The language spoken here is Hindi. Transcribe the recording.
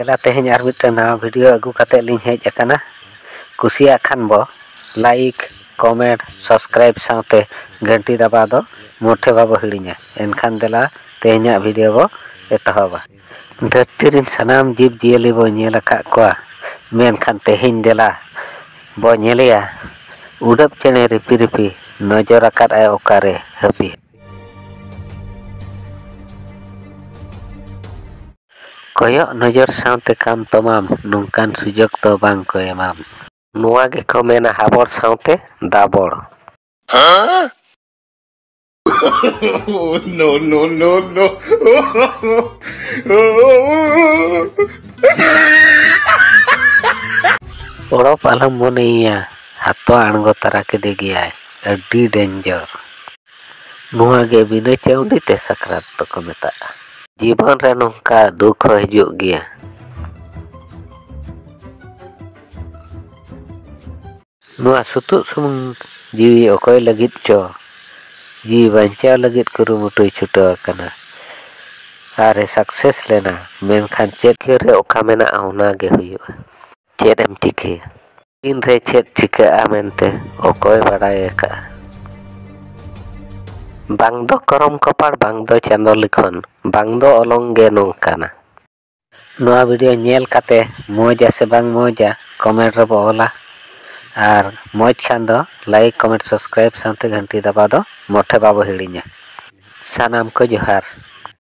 देला तेहें आर मिट्टे नवा वीडियो अगू कते लिंग हेज अकाना कुसिया खान बो लाइक कमेंट सब्सक्राइब साथे घंटी दबा दो मोठे बाबो हिड़िया एनखान देला तेहें वीडियो बो एतहबा धरती रिन सनाम जीव जियली बो नेल अका कोआ मेनखान तेहें देला बो नेलिया उड़ब चेणे रिपि रिपि नजर अकाद आय ओकारे हबी कोयो नजर साथे काम तमाम नुकान सुजोग तो बांग को एमाम नुआ गे को मेना हाबोर साथे दाबोड़ no, no, no, no. ओड़ो पालम मोनेया हातो आणगो तरा के दे गया अड्डी डेंजर नुआ गे बिना चौंडी ते सकरात तो को मेता जीवन रे नोंका दुख हिजुग गया नुआ सुतु सुमुंग जीवी ओकोय लगित चो जी बंचा लगित कुरुमुटुय छुटो कना आरे सक्सेस लेना मेनखान चेक करे ओका मेना ओना गे हुयुआ चेक एम चिके इन रे चेक चिके आमेनते ओकोय बड़ाय का बांग दो करम कपाड़ बांग दो चांदो लिखन बांग दो ओलोंग गे नोंकाना नुआ वीडियो नेल काते मोजा से बांग मोजा कमेंट रे बोला और मौज खान दो लाइक कमेंट सब्सक्राइब साथे घंटी दबा दो मोठे बाबो हिड़िया सानाम को जोहार।